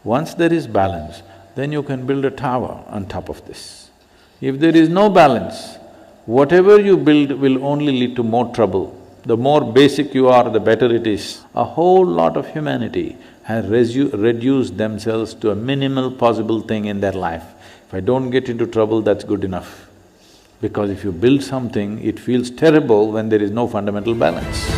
Once there is balance, then you can build a tower on top of this. If there is no balance, whatever you build will only lead to more trouble. The more basic you are, the better it is. A whole lot of humanity has reduced themselves to a minimal possible thing in their life. If I don't get into trouble, that's good enough. Because if you build something, it feels terrible when there is no fundamental balance.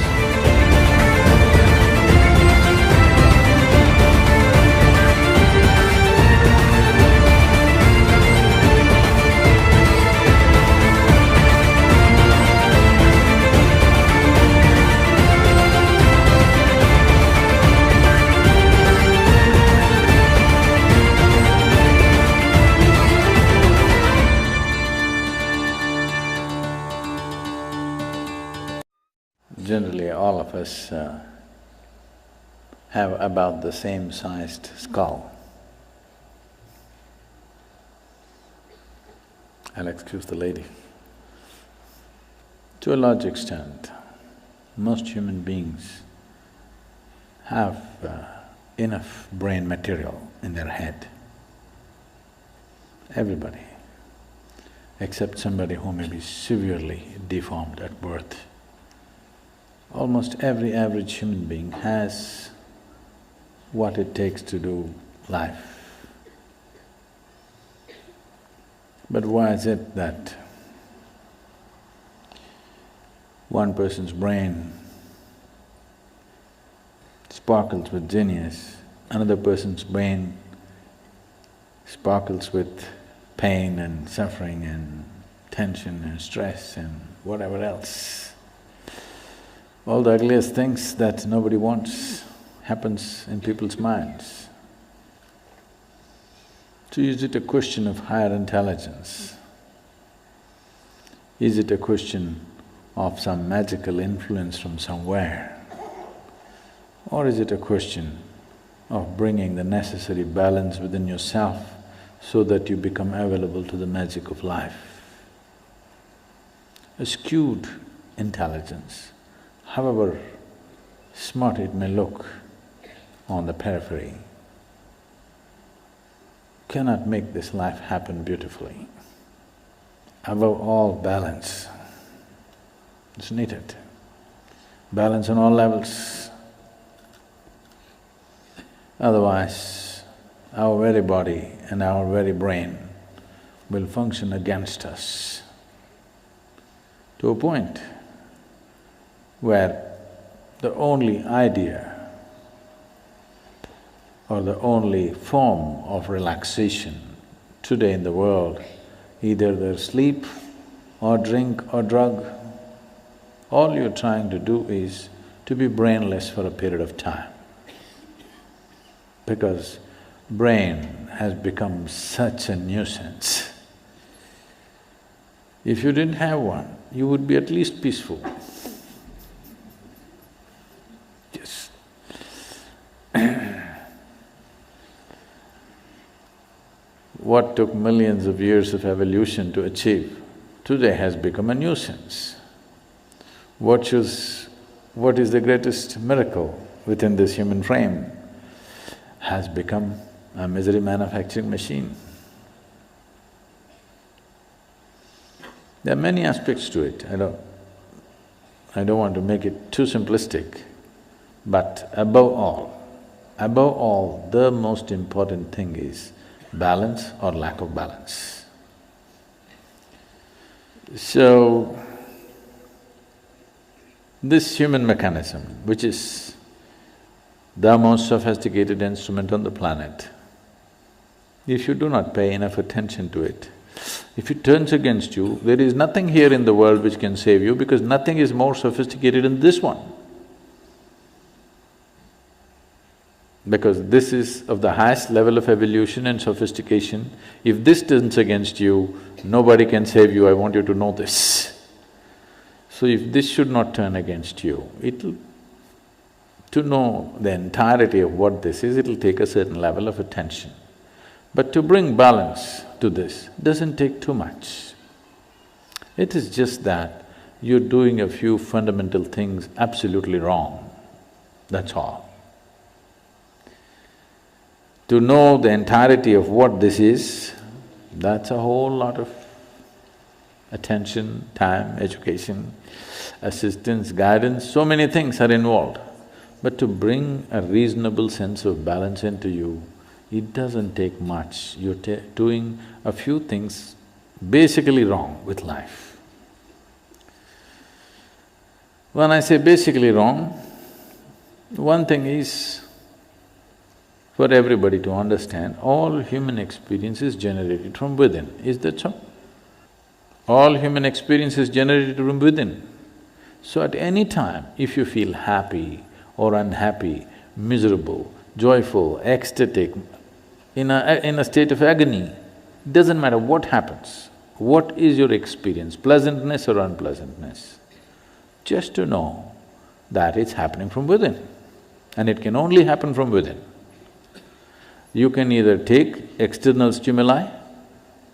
Generally, all of us have about the same sized skull. I'll excuse the lady. To a large extent, most human beings have enough brain material in their head. Everybody, except somebody who may be severely deformed at birth. Almost every average human being has what it takes to do life. But why is it that one person's brain sparkles with genius, another person's brain sparkles with pain and suffering and tension and stress and whatever else? All the ugliest things that nobody wants happens in people's minds. So is it a question of higher intelligence? Is it a question of some magical influence from somewhere? Or is it a question of bringing the necessary balance within yourself so that you become available to the magic of life? A skewed intelligence, however smart it may look on the periphery, cannot make this life happen beautifully. Above all, balance is needed. Balance on all levels. Otherwise, our very body and our very brain will function against us to a point where the only idea or the only form of relaxation today in the world, either there's sleep or drink or drug, all you're trying to do is to be brainless for a period of time. Because brain has become such a nuisance. If you didn't have one, you would be at least peaceful. Yes. What took millions of years of evolution to achieve, today has become a nuisance. What is the greatest miracle within this human frame? Has become a misery manufacturing machine. There are many aspects to it, I don't want to make it too simplistic, but above all, the most important thing is balance or lack of balance. So, this human mechanism, which is the most sophisticated instrument on the planet, if you do not pay enough attention to it, if it turns against you, there is nothing here in the world which can save you because nothing is more sophisticated than this one. Because this is of the highest level of evolution and sophistication. If this turns against you, nobody can save you, I want you to know this. So if this should not turn against you, to know the entirety of what this is, it'll take a certain level of attention. But to bring balance to this doesn't take too much. It is just that you're doing a few fundamental things absolutely wrong, that's all. To know the entirety of what this is, that's a whole lot of attention, time, education, assistance, guidance, so many things are involved. But to bring a reasonable sense of balance into you, it doesn't take much. You're doing a few things basically wrong with life. When I say basically wrong, one thing is for everybody to understand, all human experience is generated from within. Is that so? All human experience is generated from within. So at any time, if you feel happy or unhappy, miserable, joyful, ecstatic, in a state of agony, doesn't matter what happens. What is your experience, pleasantness or unpleasantness? Just to know that it's happening from within, and it can only happen from within. You can either take external stimuli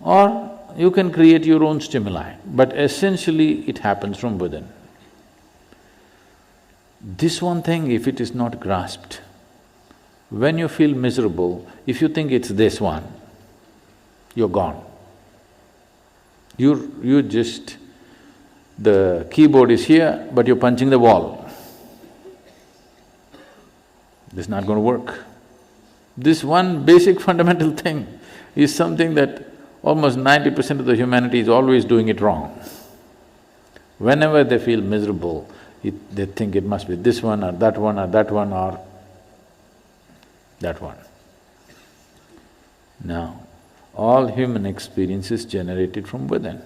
or you can create your own stimuli, but essentially it happens from within. This one thing, if it is not grasped, when you feel miserable, if you think it's this one, you're gone. You're just… the keyboard is here, but you're punching the wall. This is not going to work. This one basic fundamental thing is something that almost 90% of the humanity is always doing it wrong. Whenever they feel miserable, they think it must be this one or that one or that one or that one. Now, all human experience is generated from within.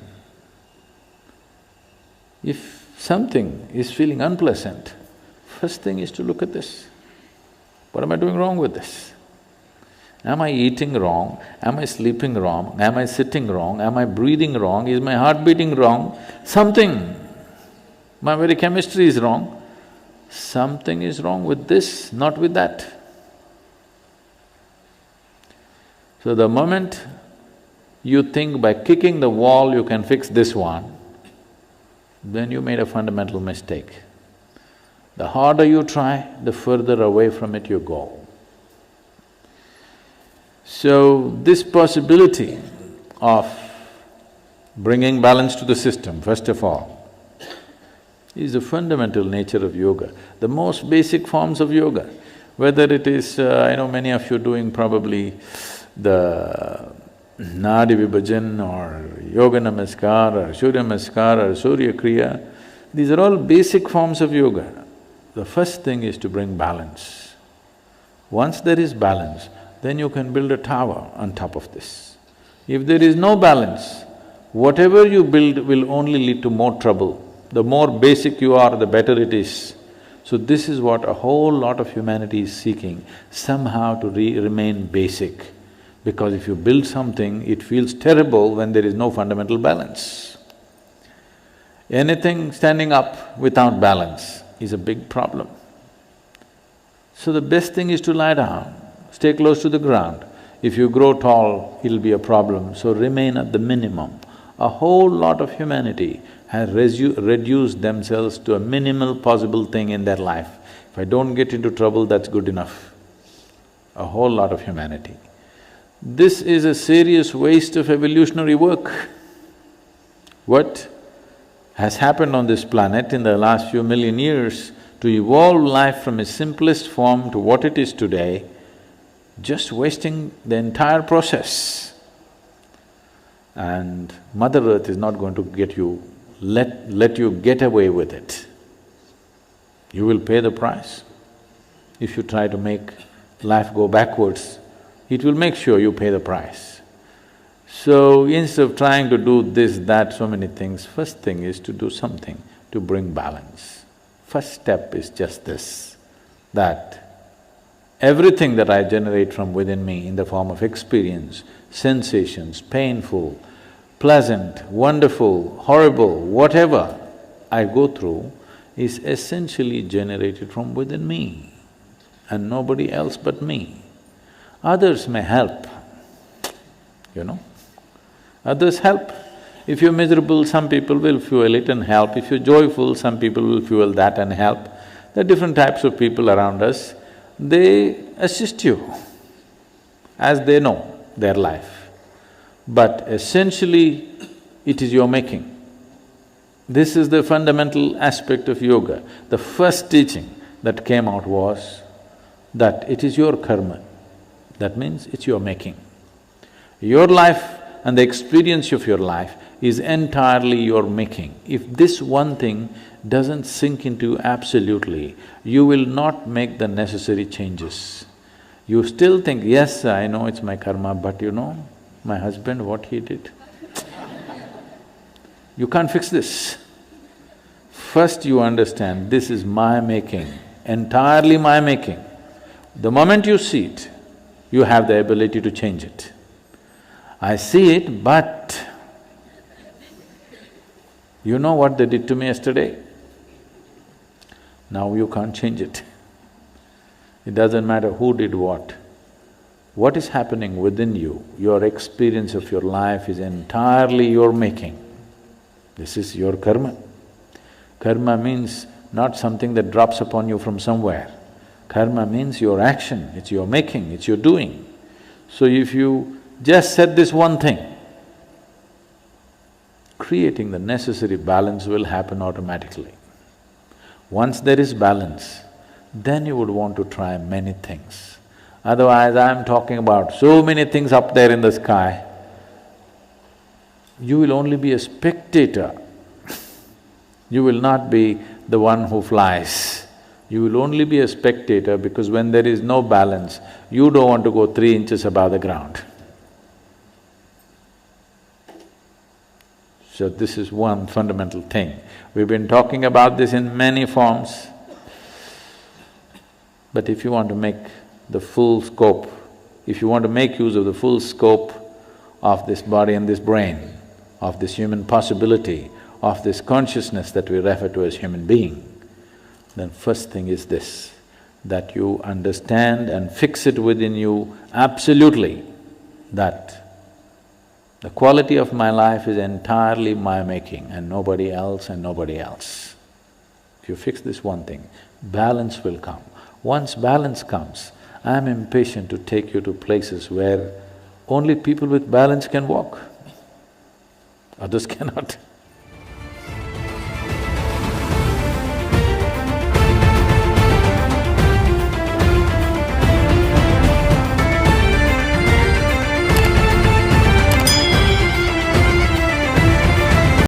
If something is feeling unpleasant, first thing is to look at this. What am I doing wrong with this? Am I eating wrong? Am I sleeping wrong? Am I sitting wrong? Am I breathing wrong? Is my heart beating wrong? Something. My very chemistry is wrong. Something is wrong with this, not with that. So the moment you think by kicking the wall you can fix this one, then you made a fundamental mistake. The harder you try, the further away from it you go. So, this possibility of bringing balance to the system, first of all, is the fundamental nature of yoga. The most basic forms of yoga, whether it is… I know many of you doing probably the Nadi Vibhajan or Yoga Namaskar or Surya Namaskar or Surya Kriya, these are all basic forms of yoga. The first thing is to bring balance. Once there is balance, then you can build a tower on top of this. If there is no balance, whatever you build will only lead to more trouble. The more basic you are, the better it is. So this is what a whole lot of humanity is seeking, somehow to remain basic. Because if you build something, it feels terrible when there is no fundamental balance. Anything standing up without balance is a big problem. So the best thing is to lie down, stay close to the ground. If you grow tall, it'll be a problem, so remain at the minimum. A whole lot of humanity has reduced themselves to a minimal possible thing in their life. If I don't get into trouble, that's good enough. A whole lot of humanity. This is a serious waste of evolutionary work. What has happened on this planet in the last few million years to evolve life from its simplest form to what it is today, just wasting the entire process. And Mother Earth is not going to let you get away with it. You will pay the price. If you try to make life go backwards, it will make sure you pay the price. So instead of trying to do this, that, so many things, first thing is to do something to bring balance. First step is just this, that everything that I generate from within me in the form of experience, sensations, painful, pleasant, wonderful, horrible, whatever I go through is essentially generated from within me and nobody else but me. Others may help, Others help. If you're miserable, some people will fuel it and help. If you're joyful, some people will fuel that and help. There are different types of people around us, they assist you. as they know their life. But essentially, it is your making. This is the fundamental aspect of yoga. The first teaching that came out was that it is your karma. That means it's your making. Your life and the experience of your life is entirely your making. If this one thing doesn't sink into you absolutely, you will not make the necessary changes. You still think, yes, I know it's my karma, but you know, my husband, what he did. You can't fix this. First you understand, this is my making, entirely my making. The moment you see it, you have the ability to change it. I see it, but you know what they did to me yesterday? Now you can't change it. It doesn't matter who did what. What is happening within you, your experience of your life is entirely your making. This is your karma. Karma means not something that drops upon you from somewhere. Karma means your action, it's your making, it's your doing. So if you just said this one thing, creating the necessary balance will happen automatically. Once there is balance, then you would want to try many things. Otherwise, I'm talking about so many things up there in the sky, you will only be a spectator. You will not be the one who flies. You will only be a spectator because when there is no balance, you don't want to go 3 inches above the ground. So this is one fundamental thing. We've been talking about this in many forms. But if you want to make the full scope, if you want to make use of the full scope of this body and this brain, of this human possibility, of this consciousness that we refer to as human being, then first thing is this, that you understand and fix it within you absolutely that the quality of my life is entirely my making and nobody else and nobody else. If you fix this one thing, balance will come. Once balance comes, I'm impatient to take you to places where only people with balance can walk, others cannot.